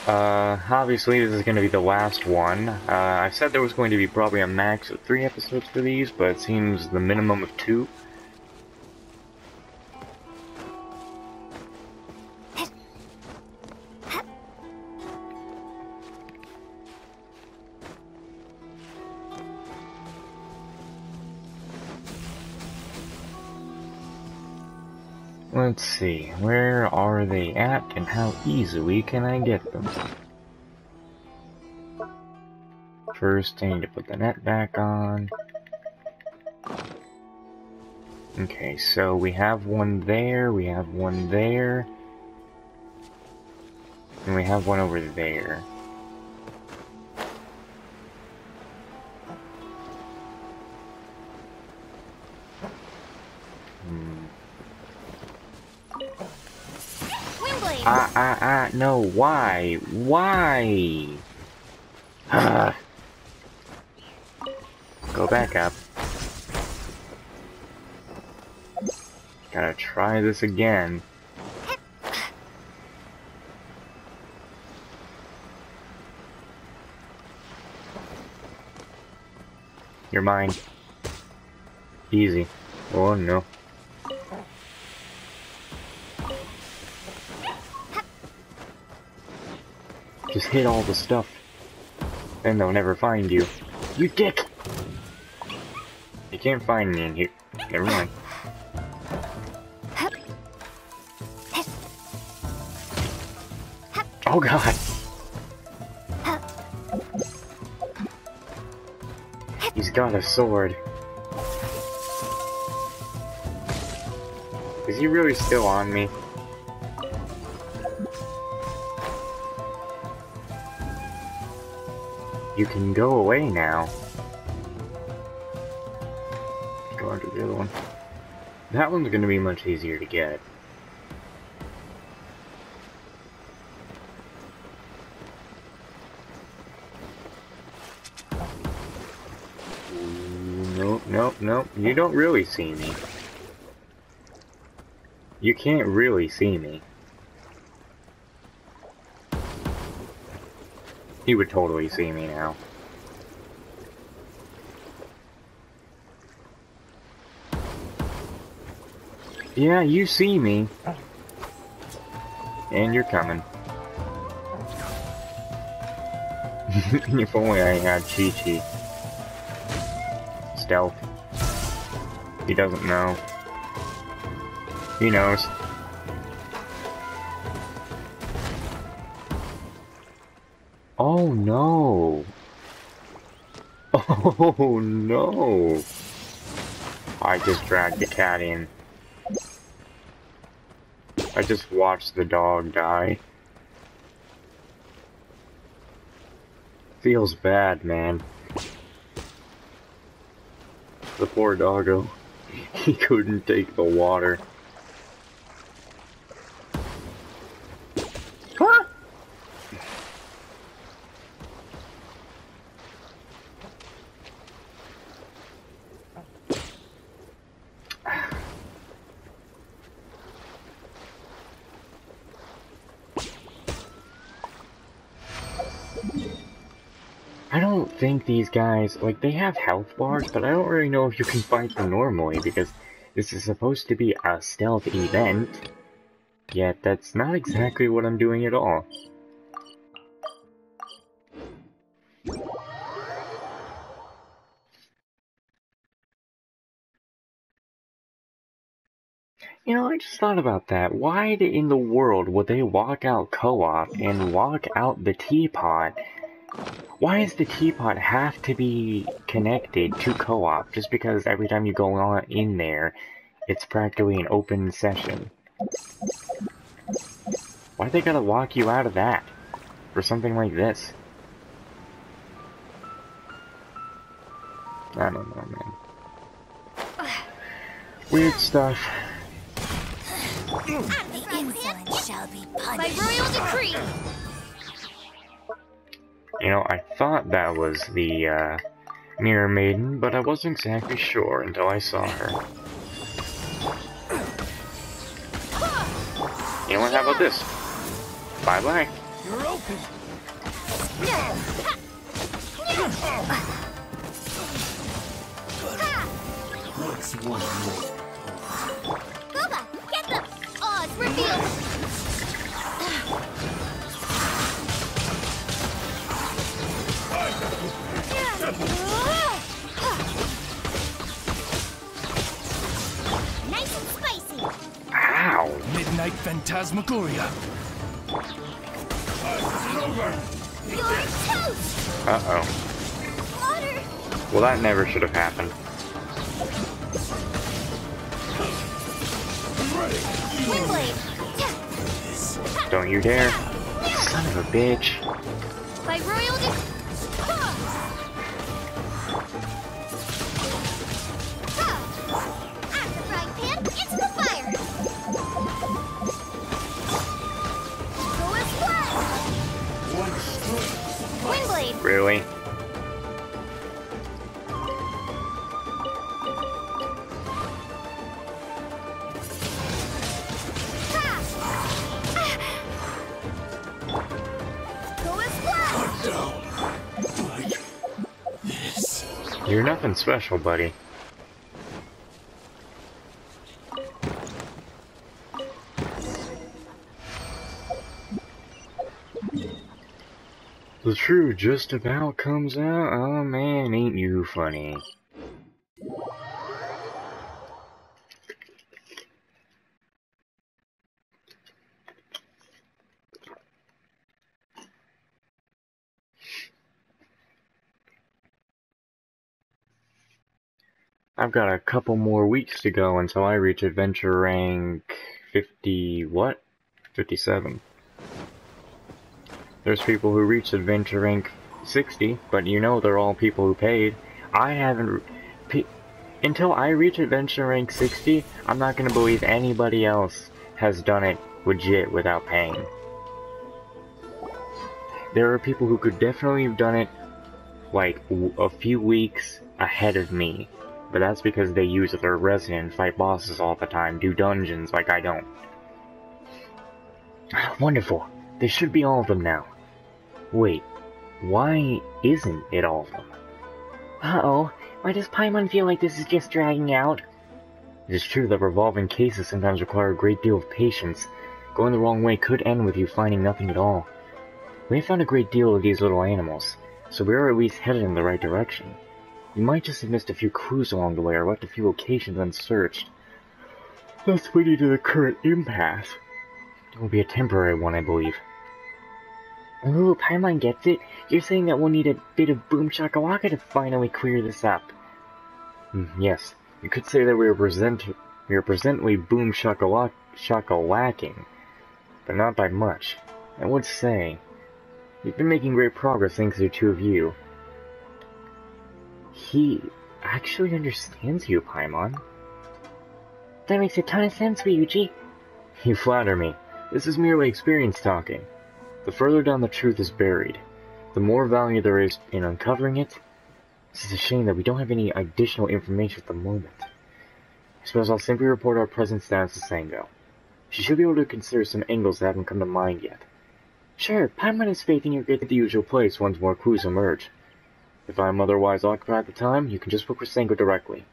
Obviously this is going to be the last one. I said there was going to be probably a max of 3 episodes for these, but it seems the minimum of 2. Let's see, where are they at and how easily can I get them? First, I need to put the net back on. Okay, so we have one there, we have one there, and we have one over there. No, why? Why? Go back up. Gotta try this again. You're mine. Easy. Oh no. Just hit all the stuff. Then they'll never find you. You dick! You can't find me in here. Never mind. Oh god! He's got a sword. Is he really still on me? You can go away now. Go on to the other one. That one's gonna be much easier to get. Nope, nope, nope. You don't really see me. You can't really see me. He would totally see me now. Yeah, you see me. And you're coming. If only I had Chi-Chi. Stealth. He doesn't know. He knows. Oh no! Oh no! I just dragged the cat in. I just watched the dog die. Feels bad, man. The poor doggo. He couldn't take the water. I don't think these guys, like, they have health bars, but I don't really know if you can fight them normally, because this is supposed to be a stealth event, yet that's not exactly what I'm doing at all. You know, I just thought about that. Why in the world would they walk out co-op and walk out the teapot? Why does the teapot have to be connected to co-op just because every time you go on in there, it's practically an open session? Why they gotta lock you out of that for something like this? I don't know, man. Weird stuff. The insolent shall be punished. By royal decree! You know, I thought that was the, Mirror Maiden, but I wasn't exactly sure until I saw her. You know what, how about this? Bye-bye. You're open. What's one more? Booba, get them! Oh, it's revealed! Nice and spicy! Ow! Midnight Phantasmagoria. You're toast! Uh-oh. Water! Well, that never should have happened. Windblade! Don't you dare. Son of a bitch. By royal At the frying pan, into the fire! Go as one! Windblade! Really? Go as one! You're nothing special, buddy. The truth just about comes out. Oh man, ain't you funny. I've got a couple more weeks to go until I reach adventure rank 50, what? 57. There's people who reach adventure rank 60, but you know they're all people who paid. I haven't... Until I reach adventure rank 60, I'm not gonna believe anybody else has done it legit without paying. There are people who could definitely have done it, like, a few weeks ahead of me. But that's because they use their resident, fight bosses all the time, do dungeons like I don't. Wonderful. There should be all of them now. Wait, why isn't it all of them? Uh-oh, why does Paimon feel like this is just dragging out? It is true that revolving cases sometimes require a great deal of patience. Going the wrong way could end with you finding nothing at all. We have found a great deal of these little animals, so we are at least headed in the right direction. You might just have missed a few clues along the way or left a few locations unsearched. That's leading to the current impasse. It will be a temporary one, I believe. Ooh, Paimon gets it. You're saying that we'll need a bit of boom shakalaka to finally clear this up. Yes, you could say that we are presently boom shakalacking, but not by much. I would say, we've been making great progress thanks to the two of you. He actually understands you, Paimon. That makes a ton of sense, Ryuji. You flatter me. This is merely experience talking. The further down the truth is buried, the more value there is in uncovering it. It's a shame that we don't have any additional information at the moment. I suppose I'll simply report our present status to Sango. She should be able to consider some angles that haven't come to mind yet. Sure, Paimon has faith in your get to the usual place once more clues emerge. If I'm otherwise occupied at the time, you can just book with Sango directly.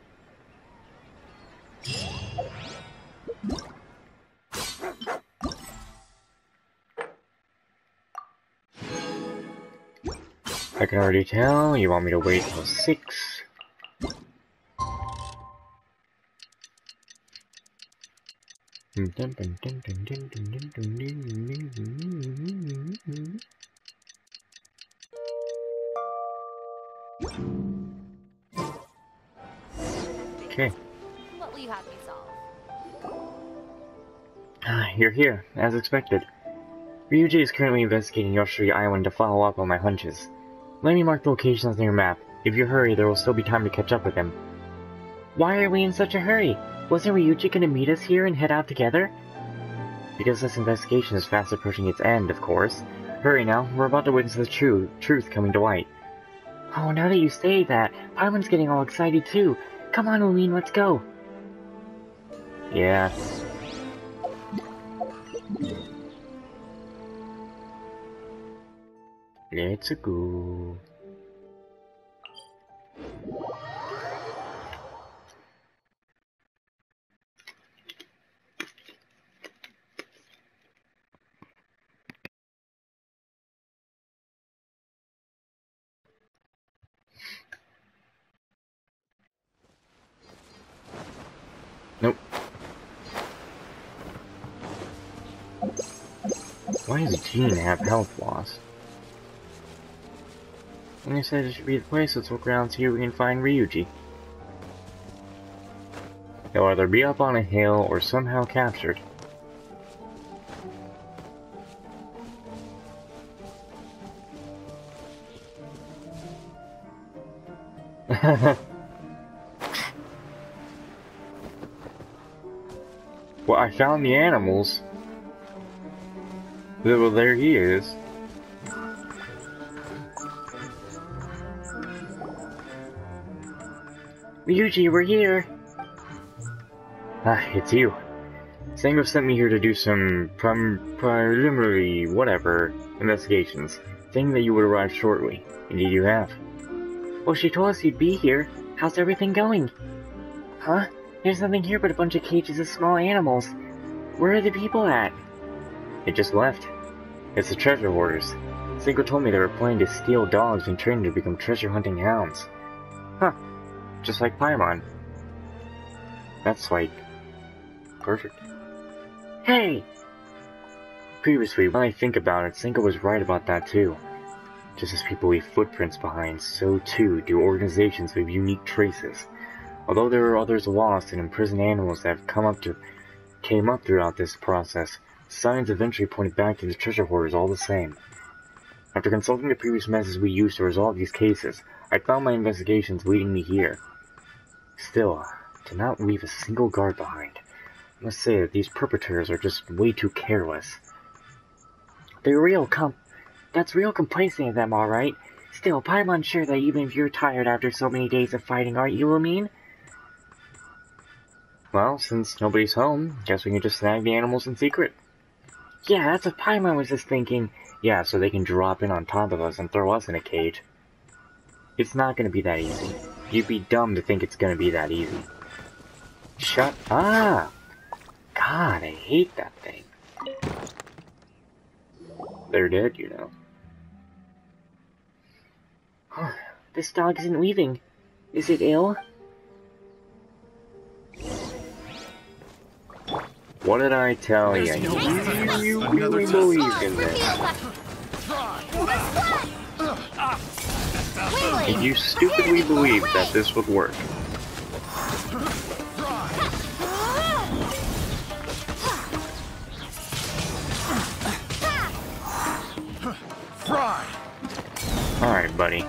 I can already tell you want me to wait till 6. Okay. What will you have me solve? You're here, as expected. Ryuji is currently investigating Yoshiri Island to follow up on my hunches. Let me mark the locations on your map. If you hurry, there will still be time to catch up with him. Why are we in such a hurry? Wasn't Ryuji gonna meet us here and head out together? Because this investigation is fast approaching its end, of course. Hurry now, we're about to witness the truth coming to light. Oh, now that you say that, Paimon's getting all excited too. Come on, Umin, let's go. Yeah. Let's go. Nope. Why does Jean have health loss? And I said it should be the place. Let's look around, see if we can find Ryuji. He'll either be up on a hill or somehow captured. Well, I found the animals. Well, there he is. Ryuji, we're here! Ah, it's you. Sango sent me here to do some preliminary whatever investigations, saying that you would arrive shortly. Indeed you have. Well, she told us you'd be here. How's everything going? Huh? There's nothing here but a bunch of cages of small animals. Where are the people at? They just left. It's the treasure hoarders. Sango told me they were planning to steal dogs and train them to become treasure hunting hounds. Huh. Just like Paimon. That's like... perfect. Hey! Previously, when I think about it, Sango was right about that too. Just as people leave footprints behind, so too do organizations with unique traces. Although there are others lost and imprisoned animals that have came up throughout this process, signs eventually pointed back to the treasure hoarders all the same. After consulting the previous methods we used to resolve these cases, I found my investigations leading me here. Still, to not leave a single guard behind. I must say that these perpetrators are just way too careless. That's real complacent of them, alright. Still, Paimon's sure that even if you're tired after so many days of fighting, aren't you, Amin? Well, since nobody's home, guess we can just snag the animals in secret. Yeah, that's what Paimon was just thinking. Yeah, so they can drop in on top of us and throw us in a cage. It's not gonna be that easy. You'd be dumb to think it's gonna be that easy. Shut up! God, I hate that thing. They're dead, you know. Huh, this dog isn't leaving. Is it ill? What did I tell you? You really believed in this. And you stupidly believed that this would work. Alright, buddy.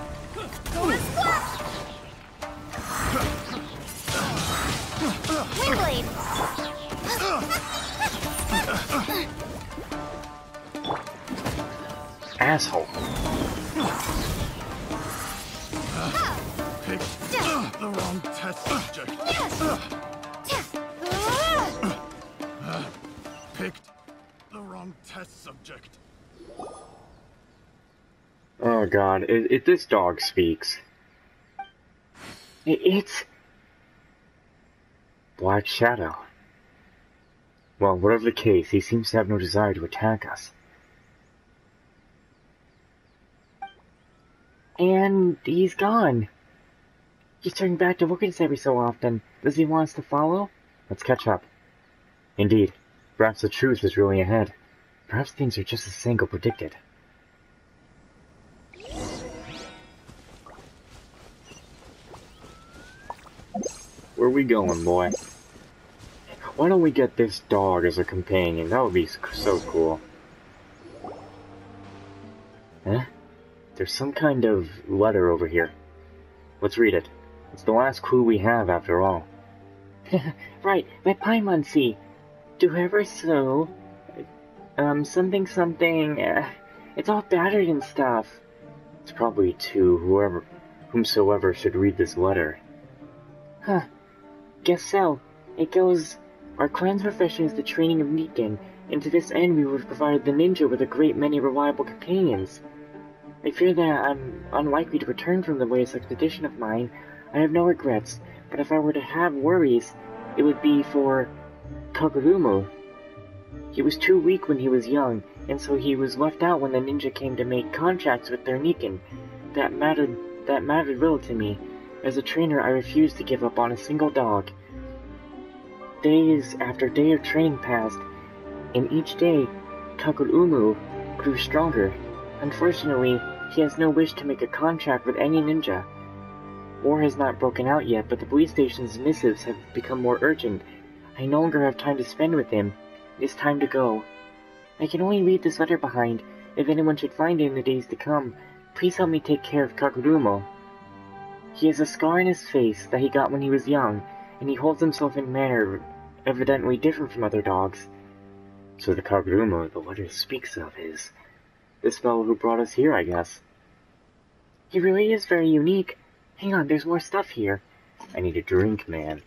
Windblade! Asshole. Picked the wrong test subject. Picked the wrong test subject. Oh god, this dog speaks. It's... Black Shadow. Well, whatever the case, he seems to have no desire to attack us. And he's gone. He's turning back to look at us every so often. Does he want us to follow? Let's catch up. Indeed, perhaps the truth is really ahead. Perhaps things are just as Sango predicted. Where we going, boy? Why don't we get this dog as a companion? That would be so cool. Huh? There's some kind of letter over here. Let's read it. It's the last clue we have, after all. Right, let Paimon see. To whoever so... something something... it's all battered and stuff. It's probably to whomsoever should read this letter. Huh. Guess so. It goes... Our clan's profession is the training of Nikken, and to this end we would have provided the ninja with a great many reliable companions. I fear that I'm unlikely to return from the way of such condition of mine. I have no regrets, but if I were to have worries, it would be for Kaguruma. He was too weak when he was young, and so he was left out when the ninja came to make contracts with their Nikin. That mattered little to me. As a trainer, I refused to give up on a single dog. Days after day of training passed, and each day, Kaguruma grew stronger. Unfortunately, he has no wish to make a contract with any ninja. War has not broken out yet, but the police station's missives have become more urgent. I no longer have time to spend with him. It is time to go. I can only leave this letter behind. If anyone should find it in the days to come, please help me take care of Kaguruma. He has a scar on his face that he got when he was young, and he holds himself in a manner evidently different from other dogs. So the Kaguruma the letter speaks of is this fellow who brought us here, I guess. He really is very unique. Hang on, there's more stuff here. I need a drink, man.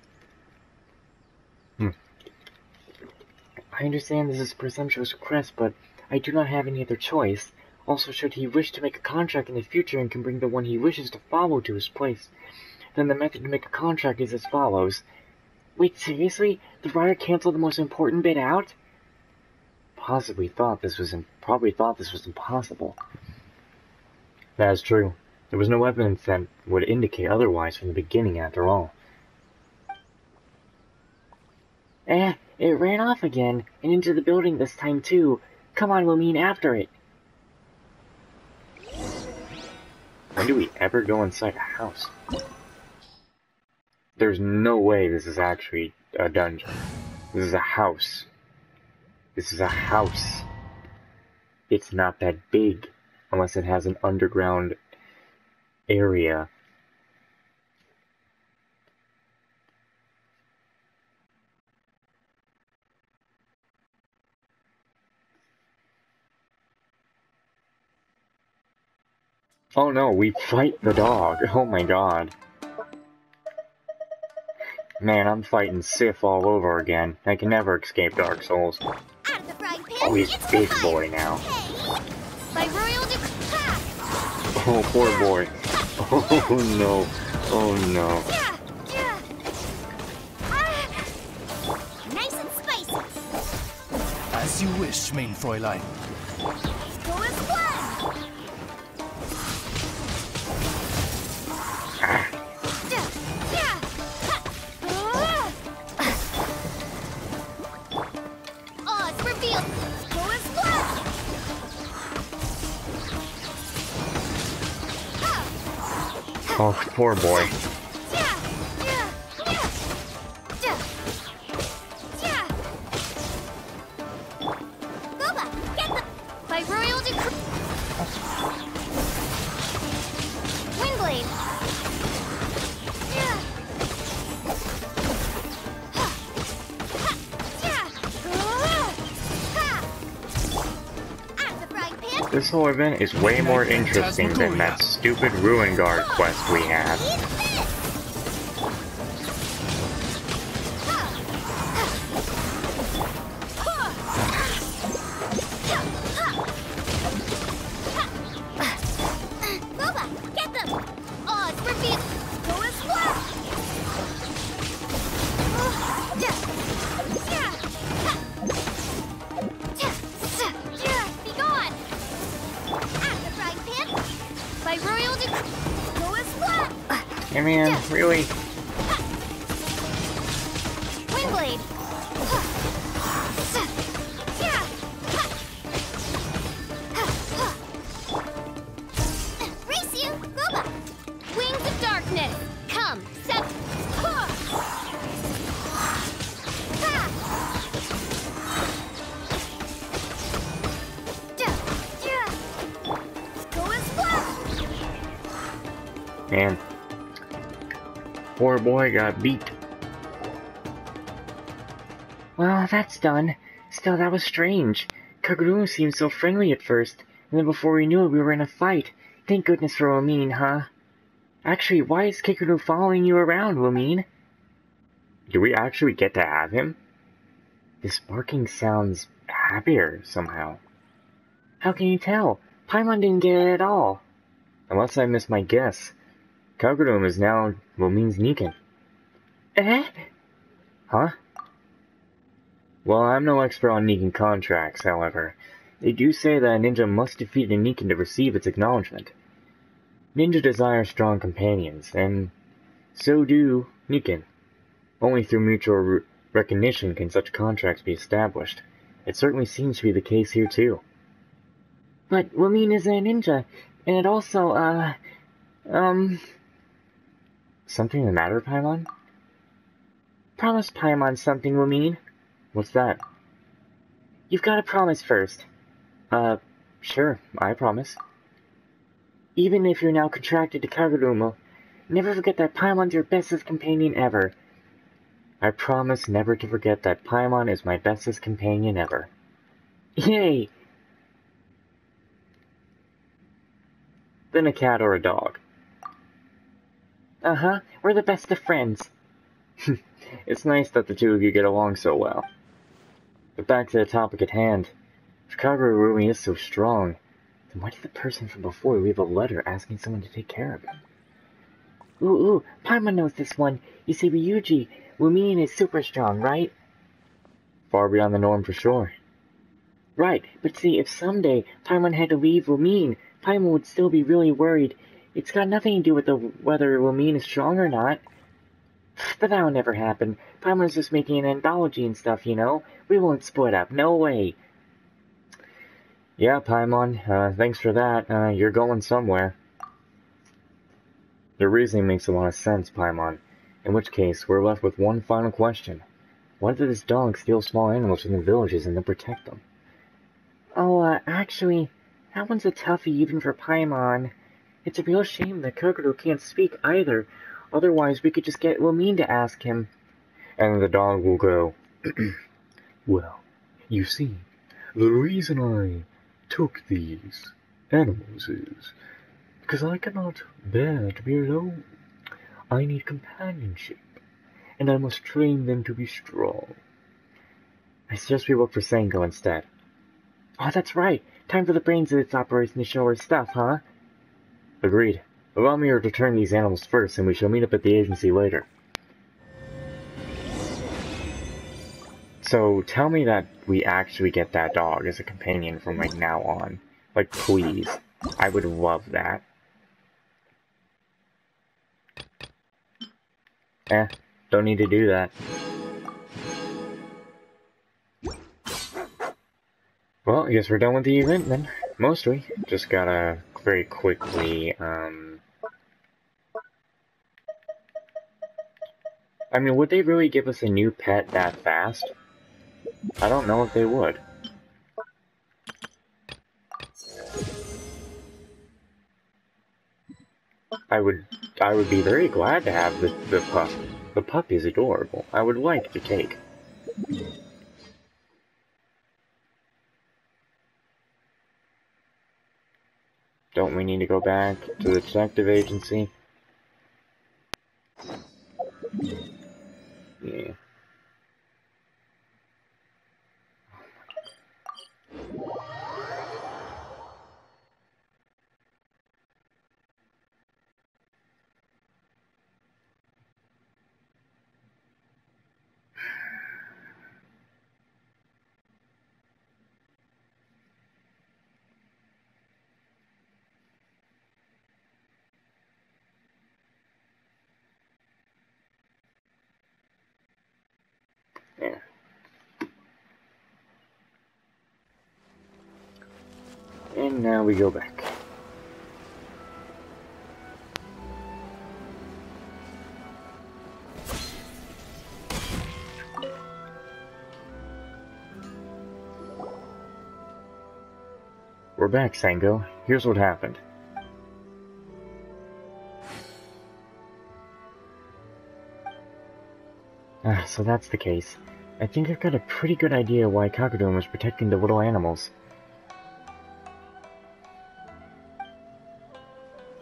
I understand this is a presumptuous request, but I do not have any other choice. Also, should he wish to make a contract in the future and can bring the one he wishes to follow to his place, then the method to make a contract is as follows. Wait, seriously? The writer canceled the most important bit out? Probably thought this was impossible. That is true. There was no evidence that would indicate otherwise from the beginning, after all. It ran off again, and into the building this time too. Come on, we'll meet after it. When do we ever go inside a house? There's no way this is actually a dungeon. This is a house. This is a house. It's not that big, unless it has an underground area. Oh no, we fight the dog. Oh my god. Man, I'm fighting Sif all over again. I can never escape Dark Souls. Oh, he's big boy now. Oh, poor boy. Oh no. Oh no. Nice and spicy. As you wish, mein Fräulein. Go as planned. Oh, poor boy. By royal decree. Windblade. This whole event is way more interesting than that stupid Ruin Guard quest we had. I mean, really? Windblade. Race you, Boba. Wings of darkness. Come, set. Go as flash. Man. Poor boy got beat. Well, that's done. Still, that was strange. Kaguruma seemed so friendly at first, and then before we knew it, we were in a fight. Thank goodness for Wamine, huh? Actually, why is Kikuru following you around, Wamine? Do we actually get to have him? This barking sounds happier, somehow. How can you tell? Paimon didn't get it at all. Unless I missed my guess. Kaguruma is now means Nikan. Eh? Huh? Well, I'm no expert on Nikan contracts, however. They do say that a ninja must defeat a Nikan to receive its acknowledgement. Ninja desire strong companions, and so do Nikan. Only through mutual recognition can such contracts be established. It certainly seems to be the case here, too. But Wamin is a ninja, and it also, Something the matter, Paimon? Promise Paimon something, Wamin. What's that? You've got to promise first. Sure, I promise. Even if you're now contracted to Kaguruma, never forget that Paimon's your bestest companion ever. I promise never to forget that Paimon is my bestest companion ever. Yay! Then a cat or a dog. Uh-huh, we're the best of friends. It's nice that the two of you get along so well. But back to the topic at hand. If Kaguruma is so strong, then why did the person from before leave a letter asking someone to take care of him? Ooh, Paimon knows this one. You see, Ryuji, Wamin is super strong, right? Far beyond the norm for sure. Right, but see, if someday Paimon had to leave Wamin, Paimon would still be really worried. It's got nothing to do with whether Wamin is strong or not. But that'll never happen. Paimon's just making an anthology and stuff, you know? We won't split up, no way. Yeah, Paimon, thanks for that. You're going somewhere. Your reasoning makes a lot of sense, Paimon. In which case, we're left with one final question. Why did this dog steal small animals from the villages and then protect them? Oh, actually, that one's a toughie even for Paimon. It's a real shame that Kogoro can't speak either. Otherwise, we could just get Wamin to ask him. And the dog will go, well, you see, the reason I took these animals is because I cannot bear to be alone. I need companionship, and I must train them to be strong. I suggest we look for Sengo instead. Oh, that's right. Time for the brains of its operation to show her stuff, huh? Agreed. Allow me to return these animals first, and we shall meet up at the agency later. So, tell me that we actually get that dog as a companion from like now on. Like, please. I would love that. Don't need to do that. Well, I guess we're done with the event then. Mostly. Just gotta very quickly, I mean, would they really give us a new pet that fast? I don't know if they would. I would be very glad to have the pup. The pup is adorable. I would like to take. Don't we need to go back to the detective agency? Yeah. Yeah. And now we go back. We're back, Sengo. Here's what happened. So that's the case. I think I've got a pretty good idea why Kakadon was protecting the little animals.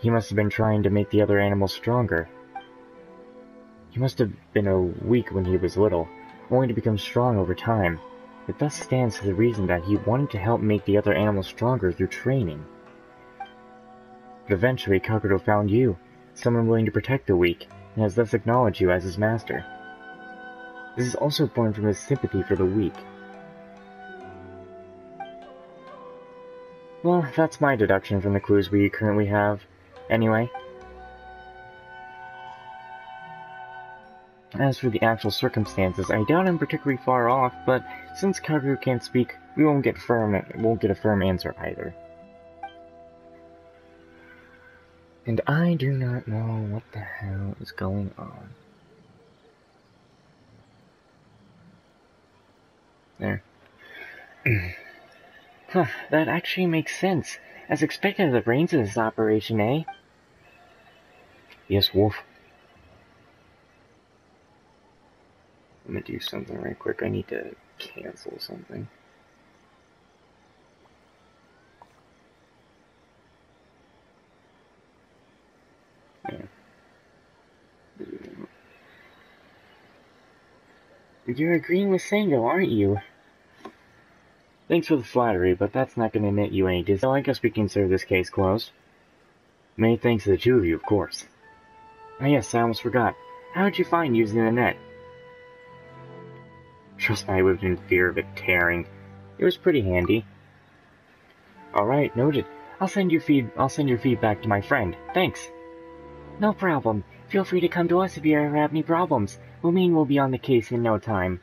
He must have been trying to make the other animals stronger. He must have been weak when he was little, only to become strong over time. It thus stands to the reason that he wanted to help make the other animals stronger through training. But eventually Kakuto found you, someone willing to protect the weak, and has thus acknowledged you as his master. This is also born from his sympathy for the weak. Well, that's my deduction from the clues we currently have. Anyway. As for the actual circumstances, I doubt I'm particularly far off, but since Kakuto can't speak, we won't get a firm answer either. And I do not know what the hell is going on. There. Huh, that actually makes sense. As expected, the brains of this operation, eh? Yes, Wolf. I'm gonna do something right quick. I need to cancel something. Yeah. You're agreeing with Sango, aren't you? Thanks for the flattery, but that's not gonna net you any dis- So I guess we consider this case closed. Many thanks to the two of you, of course. Ah yes, I almost forgot. How did you find using the net? Trust me, I lived in fear of it tearing. It was pretty handy. Alright, noted. I'll send your feedback to my friend. Thanks. No problem. Feel free to come to us if you ever have any problems. Lumine will be on the case in no time.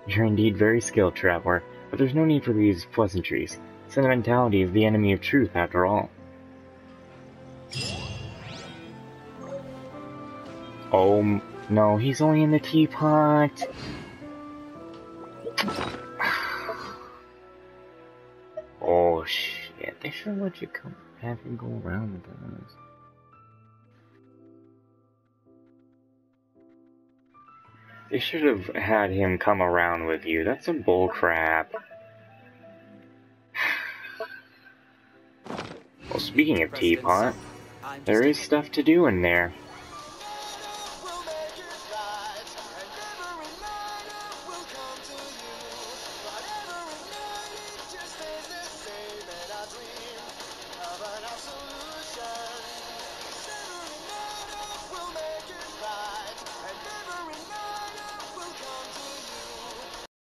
You're indeed very skilled, Traveler, but there's no need for these pleasantries. Sentimentality is the enemy of truth, after all. Oh, no, he's only in the teapot. Oh, shit. They should let you have him go around with those. They should have had him come around with you. That's some bull crap. Well, speaking of teapot, there is stuff to do in there.